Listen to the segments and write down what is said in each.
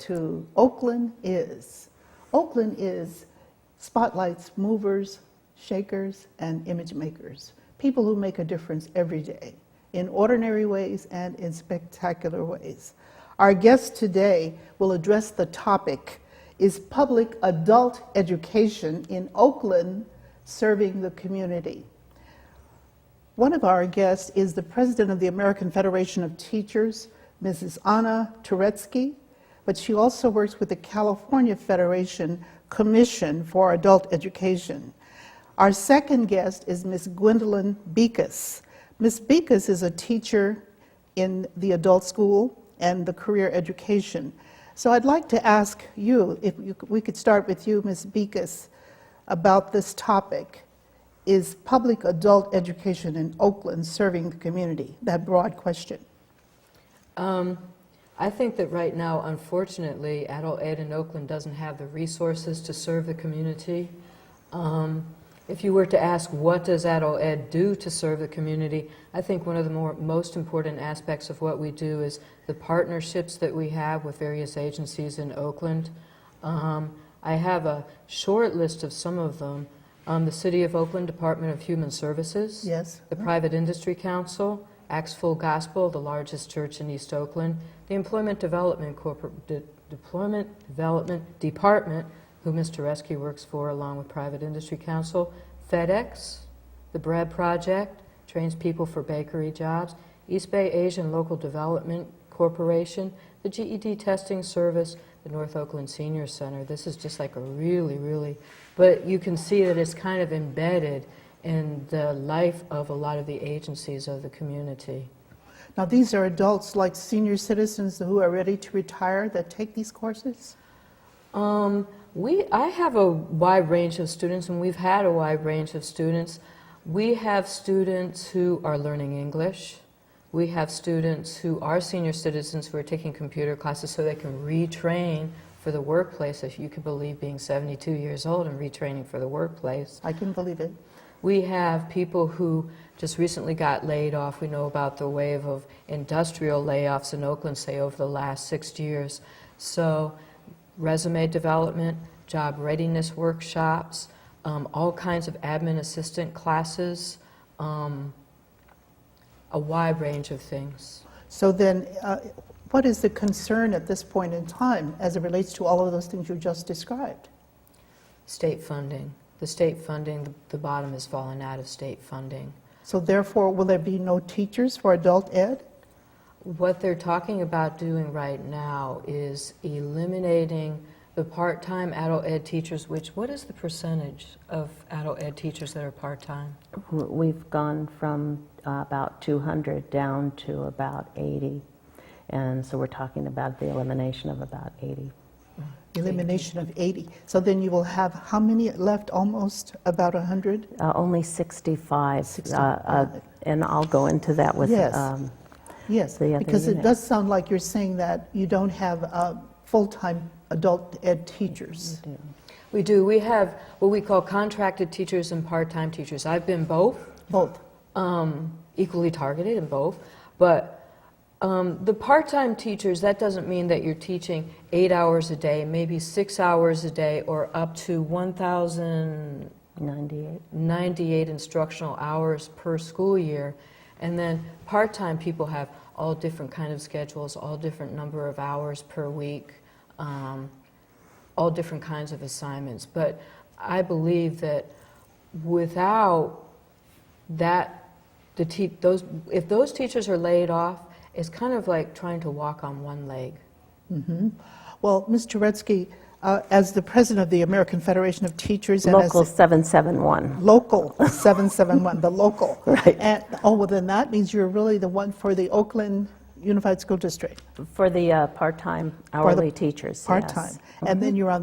to Oakland is. Oakland is spotlights movers, shakers, and image makers, people who make a difference every day in ordinary ways and in spectacular ways. Our guest today will address the topic, is public adult education in Oakland serving the community? One of our guests is the president of the American Federation of Teachers, Mrs. Anna Turetsky, but she also works with the California Federation Commission for Adult Education. Our second guest is Ms. Gwendolyn Bikis. Ms. Bikis is a teacher in the adult school and the career education. So I'd like to ask you, if we could start with you, Ms. Bikis, about this topic. Is public adult education in Oakland serving the community? That broad question. I think that right now, unfortunately, adult ed in Oakland doesn't have the resources to serve the community. If you were to ask what does adult ed do to serve the community, I think one of the most important aspects of what we do is the partnerships that we have with various agencies in Oakland. I have a short list of some of them. The City of Oakland Department of Human Services, yes. The Private Industry Council, Acts Full Gospel, the largest church in East Oakland, the Employment Development Department, who Ms. Turetsky works for along with Private Industry Council, FedEx, the Bread Project, trains people for bakery jobs, East Bay Asian Local Development Corporation, the GED Testing Service, the North Oakland Senior Center. This is just like a really, but you can see that it's kind of embedded in the life of a lot of the agencies of the community. Now these are adults like senior citizens who are ready to retire that take these courses? I have a wide range of students, and we've had a wide range of students. We have students who are learning English. We have students who are senior citizens who are taking computer classes so they can retrain for the workplace, if you can believe being 72 years old and retraining for the workplace. I can believe it. We have people who just recently got laid off. We know about the wave of industrial layoffs in Oakland, say, over the last 6 years. So resume development, job readiness workshops, all kinds of admin assistant classes, a wide range of things. So then, what is the concern at this point in time as it relates to all of those things you just described? State funding. The state funding, the bottom has fallen out of state funding. So therefore, will there be no teachers for adult ed? What they're talking about doing right now is eliminating the part-time adult ed teachers, what is the percentage of adult ed teachers that are part-time? We've gone from about 200 down to about 80. And so we're talking about the elimination of about 80. Elimination of 80. So then you will have how many left? Almost about 100? Only 65. 65. And I'll go into that with yes. Yes, the other because unit. it does sound like you're saying that you don't have full-time adult ed teachers. We do. We have what we call contracted teachers and part-time teachers. I've been both. Both. Equally targeted in both. But the part-time teachers, that doesn't mean that you're teaching 8 hours a day, maybe 6 hours a day, or up to 1,098 instructional hours per school year. And then part-time people have all different kind of schedules, all different number of hours per week, all different kinds of assignments. But I believe that without that, if those teachers are laid off, it's kind of like trying to walk on one leg. Mm-hmm. Well, Ms. Turetsky, as the president of the American Federation of Teachers, Local 771. Local 771, the local. Right. And, oh, well, then that means you're really the one for the Oakland Unified School District. For the part-time hourly teachers, part-time. yes. And then you're on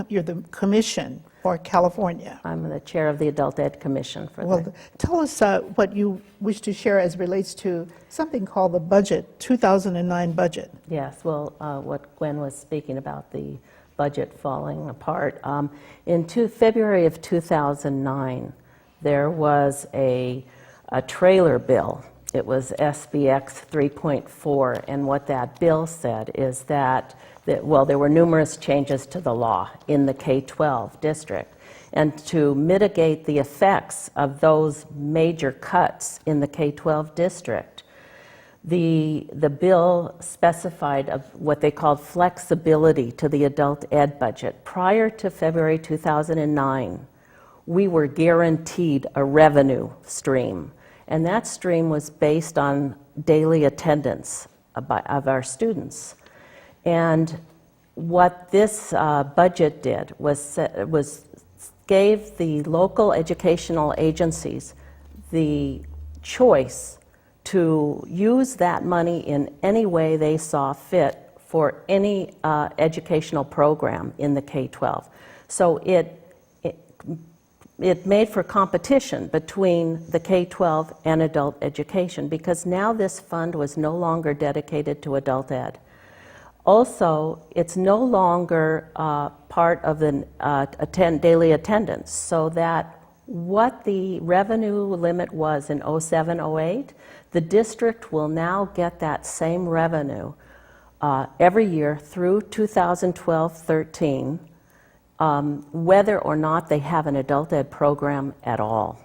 you're the commission for California. I'm the chair of the Adult Ed Commission for Well, tell us what you wish to share as relates to something called the budget, 2009 budget. Yes, well, what Gwen was speaking about, the budget falling apart. In February of 2009, there was a trailer bill it was SBX 3.4, and what that bill said is well, there were numerous changes to the law in the K-12 district, and to mitigate the effects of those major cuts in the K-12 district, the bill specified of what they called flexibility to the adult ed budget. Prior to February 2009, we were guaranteed a revenue stream, and that stream was based on daily attendance of our students. And what this budget did was gave the local educational agencies the choice to use that money in any way they saw fit for any educational program in the K-12. So it made for competition between the K-12 and adult education, because now this fund was no longer dedicated to adult ed. Also, it's no longer part of the daily attendance, so that what the revenue limit was in 07-08, the district will now get that same revenue every year through 2012-13, whether or not they have an adult ed program at all.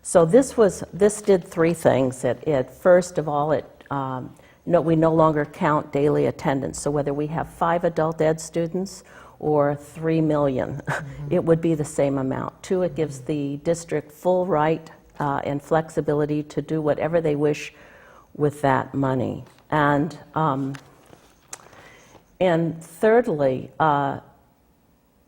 So this did three things. First of all, we no longer count daily attendance. So whether we have 5 adult ed students or 3 million, it would be the same amount. 2, it gives the district full right and flexibility to do whatever they wish with that money. And thirdly,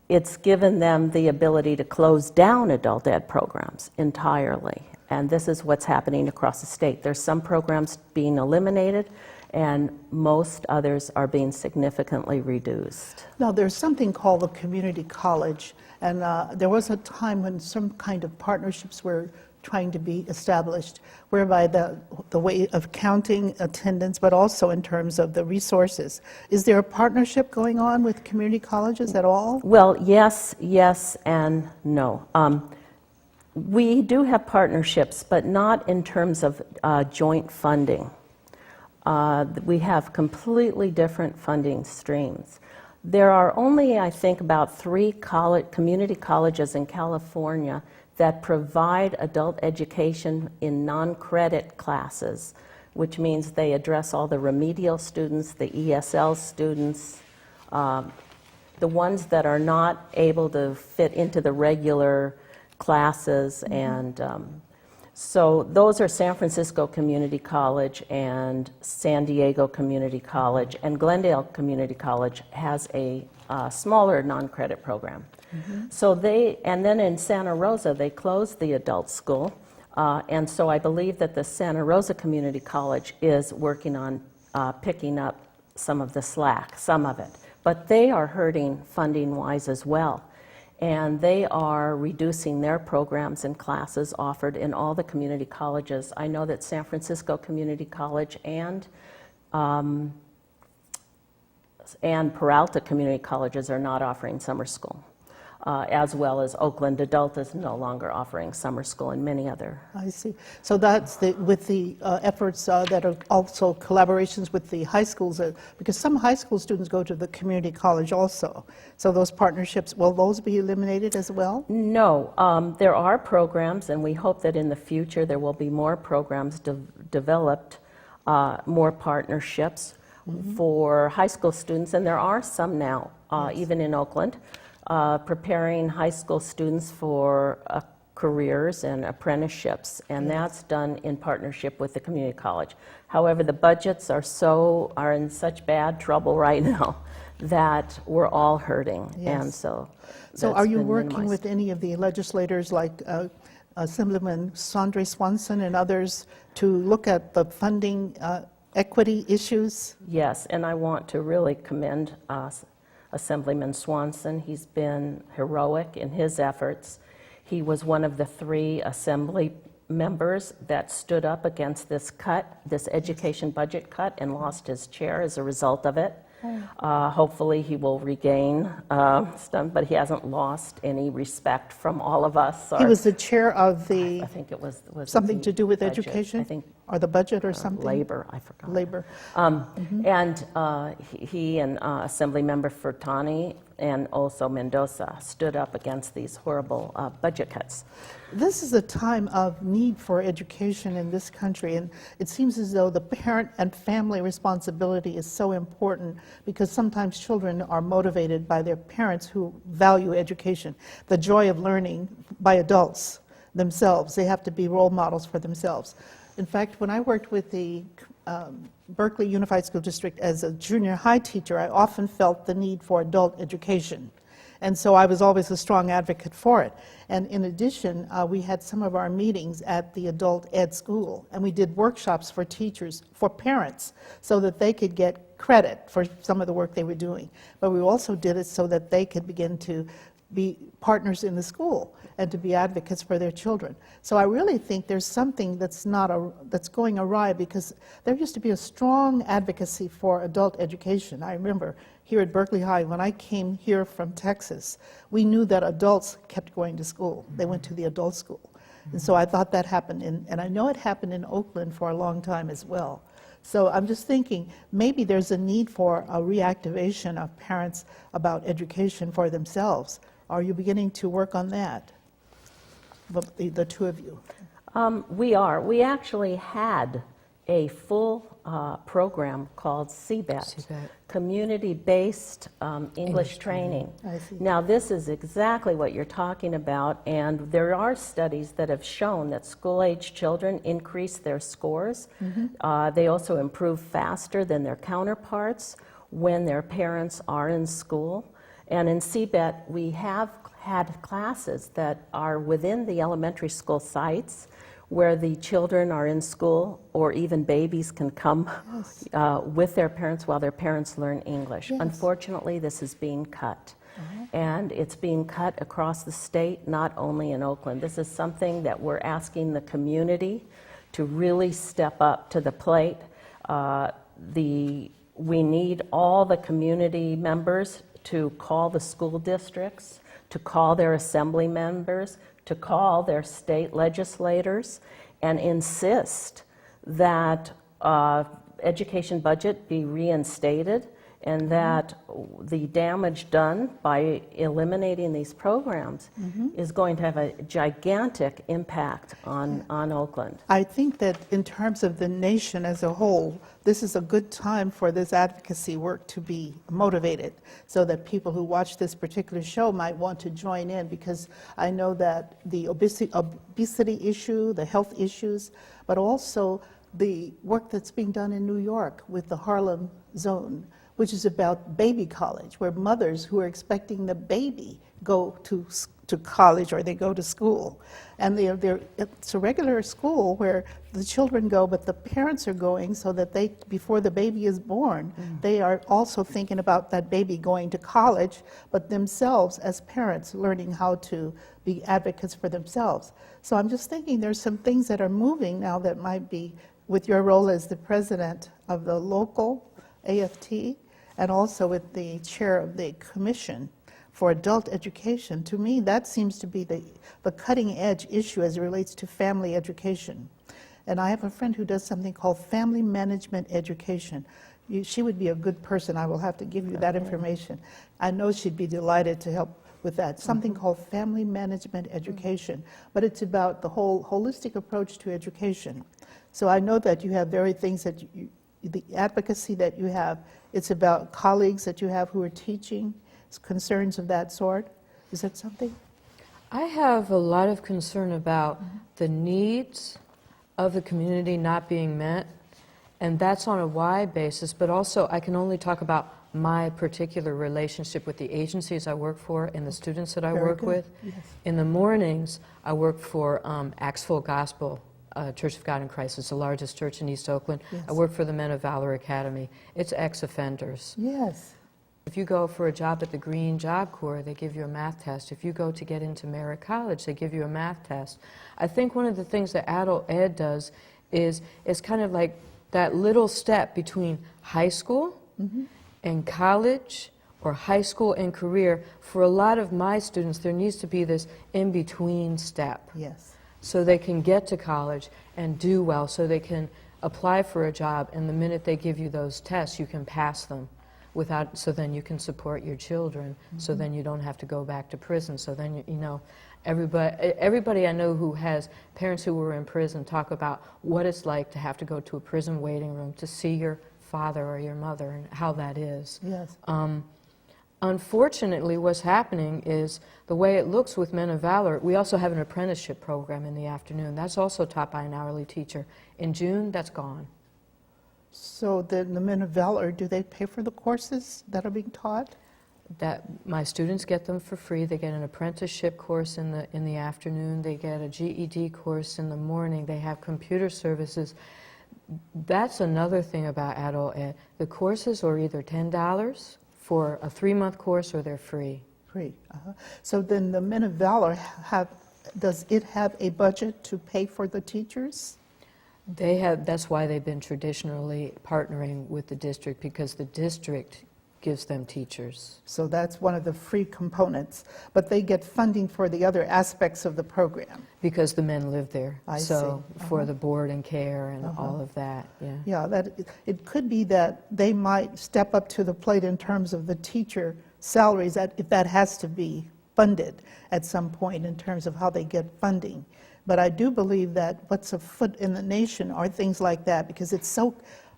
it's given them the ability to close down adult ed programs entirely. And this is what's happening across the state. There's some programs being eliminated, and most others are being significantly reduced. Now, there's something called the community college, and there was a time when some kind of partnerships were trying to be established, whereby the way of counting attendance, but also in terms of the resources. Is there a partnership going on with community colleges at all? Well, yes, and no. We do have partnerships, but not in terms of joint funding. We have completely different funding streams. There are only, I think, about 3 community colleges in California that provide adult education in non-credit classes, which means they address all the remedial students, the E.S.L. students, the ones that are not able to fit into the regular classes. And so those are San Francisco Community College and San Diego Community College, and Glendale Community College has a smaller non-credit program. So and then in Santa Rosa, they closed the adult school, and so I believe that the Santa Rosa Community College is working on picking up some of the slack, some of it. But they are hurting funding-wise as well. And they are reducing their programs and classes offered in all the community colleges. I know that San Francisco Community College and Peralta Community Colleges are not offering summer school, as well as Oakland Adult is no longer offering summer school, and many other. I see. So that's with the efforts that are also collaborations with the high schools, because some high school students go to the community college also. So those partnerships, will those be eliminated as well? No, there are programs, and we hope that in the future there will be more programs developed, more partnerships for high school students, and there are some now, even in Oakland. Preparing high school students for careers and apprenticeships, and that's done in partnership with the community college. However, the budgets are in such bad trouble right now that we're all hurting, and so are you working with any of the legislators like Assemblyman Sondre Swanson and others to look at the funding equity issues? Yes, and I want to really commend Assemblyman Swanson. He's been heroic in his efforts. He was one of the 3 assembly members that stood up against this cut, this education budget cut, and lost his chair as a result of it. Hopefully he will regain some, but he hasn't lost any respect from all of us. He was the chair of the... I think it was something the to do with budget. education? I think or the budget or something? Labor, I forgot. Labor. And he and Assemblymember Furtani and also Mendoza stood up against these horrible budget cuts. This is a time of need for education in this country, and it seems as though the parent and family responsibility is so important because sometimes children are motivated by their parents who value education, the joy of learning by adults themselves. They have to be role models for themselves. In fact, when I worked with the Berkeley Unified School District as a junior high teacher, I often felt the need for adult education. And so I was always a strong advocate for it. And in addition, we had some of our meetings at the adult ed school, and we did workshops for teachers, for parents, so that they could get credit for some of the work they were doing. But we also did it so that they could begin to be partners in the school and to be advocates for their children. So I really think there's something that's going awry, because there used to be a strong advocacy for adult education. I remember here at Berkeley High, when I came here from Texas, we knew that adults kept going to school. They went to the adult school. And so I thought that happened, and I know it happened in Oakland for a long time as well. So I'm just thinking maybe there's a need for a reactivation of parents about education for themselves. Are you beginning to work on that, the two of you? We are. We actually had a full program called CBET, Community-Based English Training. I see. Now, this is exactly what you're talking about, and there are studies that have shown that school-age children increase their scores. They also improve faster than their counterparts when their parents are in school. And in CBET, we have had classes that are within the elementary school sites where the children are in school, or even babies can come with their parents while their parents learn English. Yes. Unfortunately, this is being cut. And it's being cut across the state, not only in Oakland. This is something that we're asking the community to really step up to the plate. We need all the community members to call the school districts, to call their assembly members, to call their state legislators, and insist that education budget be reinstated, and that the damage done by eliminating these programs is going to have a gigantic impact on Oakland. I think that in terms of the nation as a whole, this is a good time for this advocacy work to be motivated, so that people who watch this particular show might want to join in, because I know that the obesity issue, the health issues, but also the work that's being done in New York with the Harlem Zone, which is about baby college, where mothers who are expecting the baby go to college, or they go to school. And it's a regular school where the children go, but the parents are going so that they, before the baby is born, they are also thinking about that baby going to college, but themselves as parents learning how to be advocates for themselves. So I'm just thinking there's some things that are moving now that might be, with your role as the president of the local AFT, and also with the chair of the commission for adult education. To me, that seems to be the cutting edge issue as it relates to family education. And I have a friend who does something called family management education. She would be a good person. I will have to give you that information. I know she'd be delighted to help with that. Something called family management education, but it's about the whole holistic approach to education. So I know that you have things that the advocacy that you have, it's about colleagues that you have who are teaching, concerns of that sort. Is that something? I have a lot of concern about the needs of the community not being met, and that's on a wide basis, but also I can only talk about my particular relationship with the agencies I work for and the students that I work with. Yes. In the mornings, I work for Acts Full Gospel Church of God in Christ. It's the largest church in East Oakland. Yes. I work for the men of Valor Academy. It's ex-offenders. Yes. If you go for a job at the Green Job Corps, they give you a math test. If you go to get into Merritt College, they give you a math test. I think one of the things that adult ed does is kind of like that little step between high school and college, or high school and career. For a lot of my students, there needs to be this in-between step. Yes. so they can get to college and do well, so they can apply for a job, and the minute they give you those tests, you can pass them without, so then you can support your children, so then you don't have to go back to prison. So then, you know, everybody I know who has parents who were in prison talk about what it's like to have to go to a prison waiting room to see your father or your mother and how that is. Yes. Unfortunately, what's happening is the way it looks with Men of Valor, we also have an apprenticeship program in the afternoon. That's also taught by an hourly teacher. In June, that's gone. So then the Men of Valor, do they pay for the courses that are being taught? That my students get them for free. They get an apprenticeship course in the afternoon. They get a GED course in the morning. They have computer services. That's another thing about adult ed. The courses are either $10 for a 3-month course, or they're free. Free. So then the Men of Valor does it have a budget to pay for the teachers? They have. That's why they've been traditionally partnering with the district, because the district gives them teachers. So that's one of the free components, but they get funding for the other aspects of the program. Because the men live there. I so see. for the board and care and all of that, yeah. Yeah, that it could be that they might step up to the plate in terms of the teacher salaries, that if that has to be funded at some point in terms of how they get funding. But I do believe that what's afoot in the nation are things like that, because it's so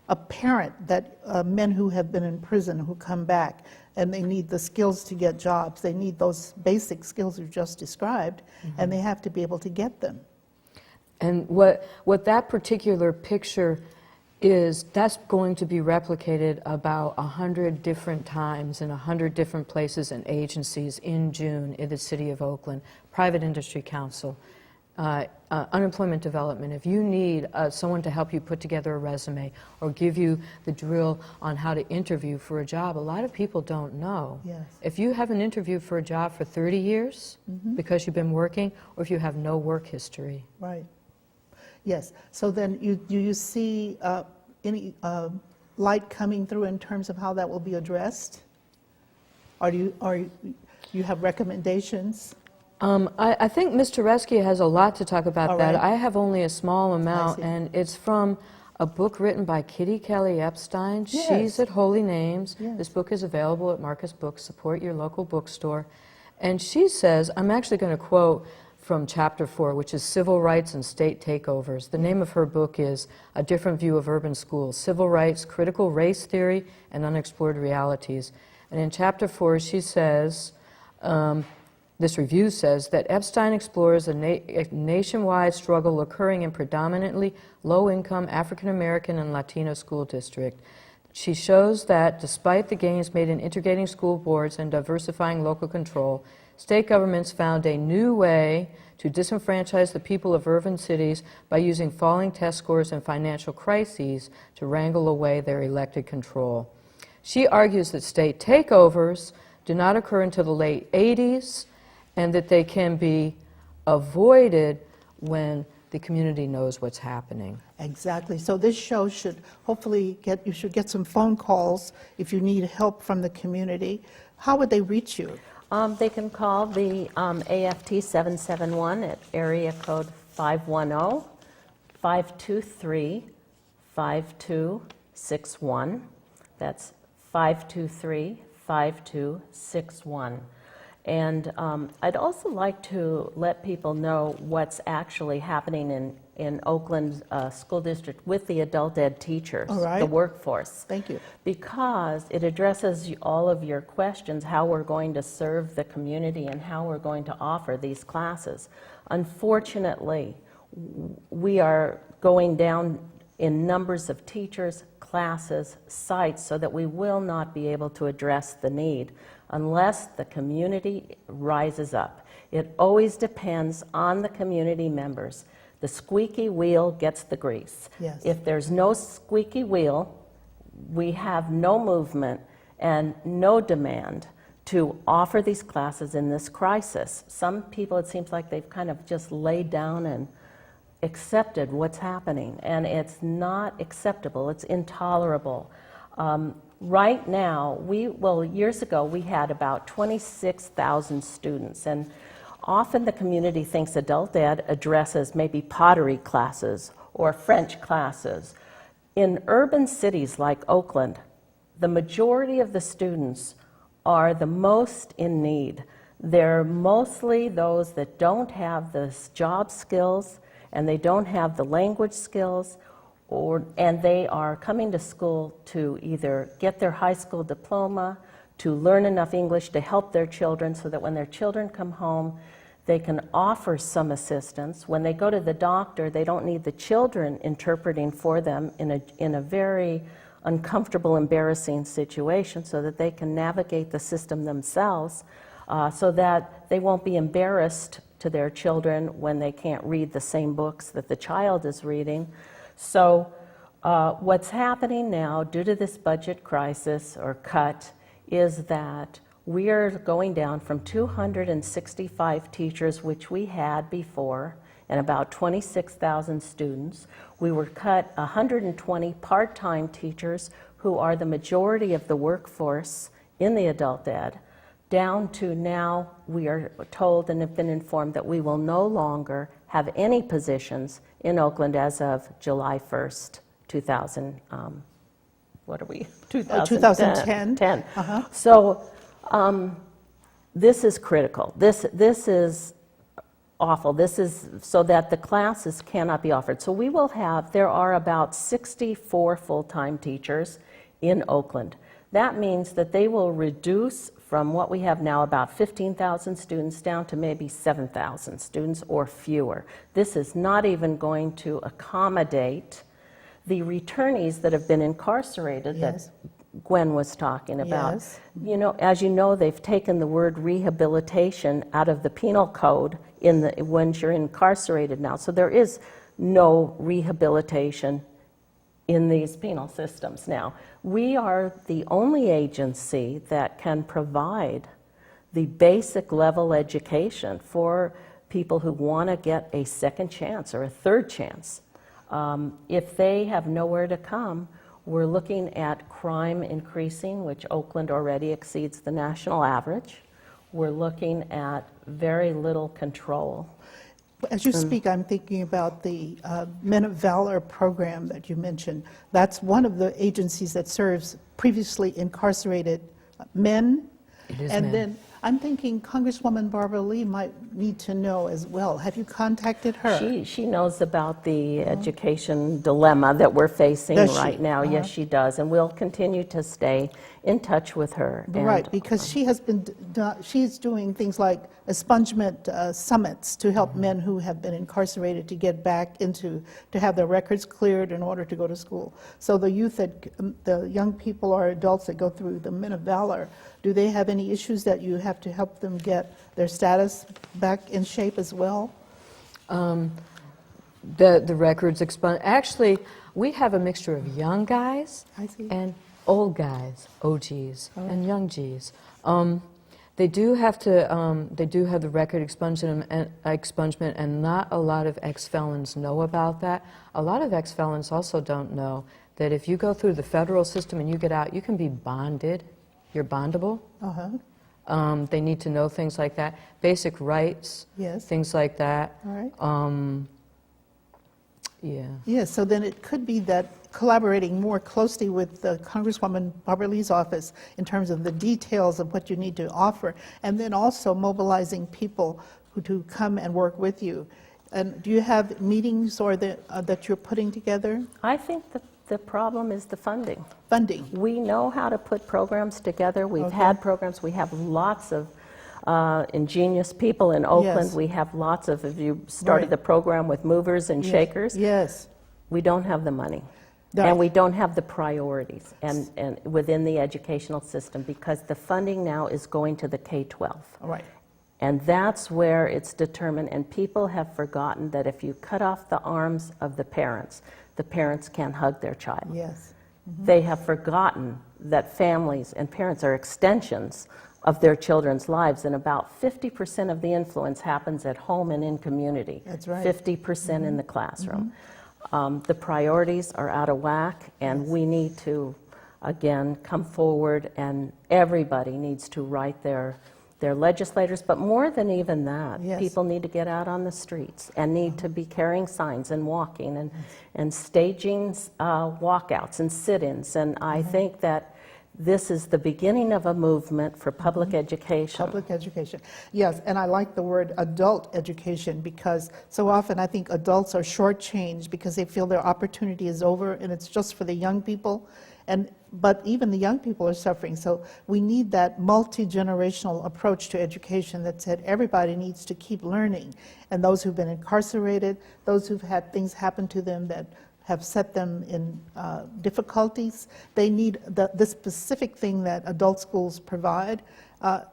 apparent that men who have been in prison who come back and they need the skills to get jobs, they need those basic skills you just described, and they have to be able to get them. And what that particular picture is, that's going to be replicated about 100 different times in 100 different places and agencies in June in the city of Oakland. Private Industry Council, unemployment development. If you need someone to help you put together a resume or give you the drill on how to interview for a job, a lot of people don't know. Yes. If you haven't interviewed for a job for 30 years because you've been working, or if you have no work history. Right. Yes. So then you see any light coming through in terms of how that will be addressed? Or you have recommendations? I think Ms. Turetsky has a lot to talk about All that. right. I have only a small amount, see. and it's from a book written by Kelley Epstein. Yes. She's at Holy Names. Yes. This book is available at Marcus Books. Support your local bookstore. And she says, I'm actually going to quote from Chapter 4, which is Civil Rights and State Takeovers. The name of her book is A Different View of Urban Schools, Civil Rights, Critical Race Theory, and Unexplored Realities. And in Chapter 4, she says, this review says that Epstein explores a nationwide struggle occurring in predominantly low-income African-American and Latino school districts. She shows that despite the gains made in integrating school boards and diversifying local control, state governments found a new way to disenfranchise the people of urban cities by using falling test scores and financial crises to wrangle away their elected control. She argues that state takeovers do not occur until the late 80s, and that they can be avoided when the community knows what's happening. Exactly. So this show should hopefully you should get some phone calls if you need help from the community. How would they reach you? They can call the AFT 771 at area code 510-523-5261. That's 523-5261. And I'd also like to let people know what's actually happening in Oakland School District with the adult ed teachers, All right. the workforce. Thank you. Because it addresses all of your questions, how we're going to serve the community and how we're going to offer these classes. Unfortunately, we are going down in numbers of teachers, classes, sites, so that we will not be able to address the need unless the community rises up. It always depends on the community members. The squeaky wheel gets the grease. Yes. If there's no squeaky wheel, we have no movement and no demand to offer these classes in this crisis. Some people, it seems like they've kind of just laid down and accepted what's happening, and it's not acceptable, it's intolerable. Right now, years ago we had about 26,000 students, and Often the community thinks adult ed addresses maybe pottery classes or French classes. In urban cities like Oakland, the majority of the students are the most in need. They're mostly those that don't have the job skills and they don't have the language skills, and they are coming to school to either get their high school diploma, to learn enough English to help their children so that when their children come home, they can offer some assistance. When they go to the doctor, they don't need the children interpreting for them in a very uncomfortable, embarrassing situation, so that they can navigate the system themselves, so that they won't be embarrassed to their children when they can't read the same books that the child is reading. So what's happening now, due to this budget crisis or cut, is that we are going down from 265 teachers, which we had before, and about 26,000 students. We were cut 120 part-time teachers, who are the majority of the workforce in the adult ed, down to now we are told and have been informed that we will no longer have any positions in Oakland as of July 1st, 2000. What are we? 2010. 10. So this is critical. This is awful. This is so that the classes cannot be offered. So we will have, there are about 64 full-time teachers in Oakland. That means that they will reduce from what we have now, about 15,000 students, down to maybe 7,000 students or fewer. This is not even going to accommodate the returnees that have been incarcerated, Yes. that Gwen was talking about. Yes. You know, as you know, they've taken the word rehabilitation out of the penal code when you're incarcerated now. So there is no rehabilitation in these penal systems now. We are the only agency that can provide the basic level education for people who want to get a second chance or a third chance. If they have nowhere to come, we're looking at crime increasing, which Oakland already exceeds the national average. We're looking at very little control. As you speak, I'm thinking about the Men of Valor program that you mentioned. That's one of the agencies that serves previously incarcerated men. It is and men. then I'm thinking Congresswoman Barbara Lee might need to know as well. Have you contacted her? She knows about the education dilemma that we're facing Does she? right now. Yes, she does, and we'll continue to stay in touch with her. Right, And, because she has been, she's doing things like expungement summits to help men who have been incarcerated to get back into, to have their records cleared in order to go to school. So the youth that, the young people or adults that go through the Men of Valor, do they have any issues that you have to help them get their status back in shape as well? The records expunge. Actually, we have a mixture of young guys I see. and old guys, OGs, and young Gs. They do have to. They do have the record expungement, and not a lot of ex-felons know about that. A lot of ex-felons also don't know that if you go through the federal system and you get out, you can be bonded. You're bondable. They need to know things like that, basic rights, Yes. things like that. All right. Yeah. Yes, so then it could be that collaborating more closely with the Congresswoman Barbara Lee's office in terms of the details of what you need to offer, and then also mobilizing people who to come and work with you. And do you have meetings or that you're putting together? I think that the problem is the funding. Funding. We know how to put programs together. We've had programs. We have lots of ingenious people in Oakland. Yes. We have lots of, if you started the program with movers and shakers, Yes. we don't have the money. Right. And we don't have the priorities and within the educational system, because the funding now is going to the K-12. All right. And that's where it's determined, and people have forgotten that if you cut off the arms of the parents can't hug their child. Yes. They have forgotten that families and parents are extensions of their children's lives, and about 50% of the influence happens at home and in community. That's right. 50% in the classroom. The priorities are out of whack, and we need to, again, come forward, and everybody needs to write their their legislators, but more than even that, Yes. people need to get out on the streets and need to be carrying signs and walking and staging walkouts and sit-ins. And I think that this is the beginning of a movement for public education. Public education. Yes, and I like the word adult education because so often I think adults are shortchanged because they feel their opportunity is over and it's just for the young people. But even the young people are suffering. So we need that multi-generational approach to education that said everybody needs to keep learning. And those who've been incarcerated, those who've had things happen to them that have set them in difficulties, they need this specific thing that adult schools provide.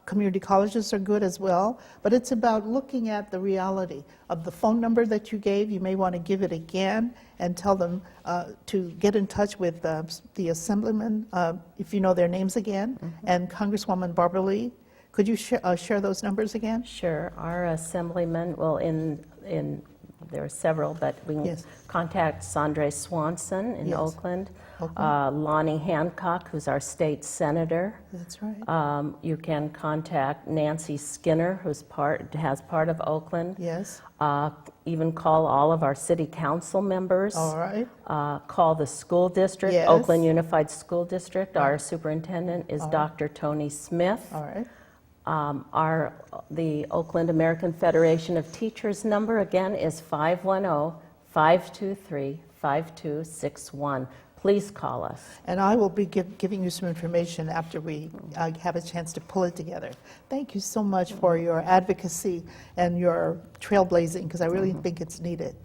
Community colleges are good as well, but it's about looking at the reality of the phone number that you gave. You may want to give it again and tell them to get in touch with the assemblyman, if you know their names again, and Congresswoman Barbara Lee. Could you share those numbers again? Sure. Our assemblyman, well, there are several, but we can contact Sandre Swanson in Oakland, Lonnie Hancock, who's our state senator. That's right. You can contact Nancy Skinner, who's has part of Oakland. Yes. Even call all of our city council members. All right. Call the school district, Yes. Oakland Unified School District. Our superintendent is Dr. Tony Smith. All right. The Oakland American Federation of Teachers number, again, is 510-523-5261. Please call us. And I will be giving you some information after we have a chance to pull it together. Thank you so much for your advocacy and your trailblazing, because I really think it's needed.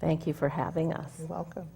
Thank you for having us. You're welcome.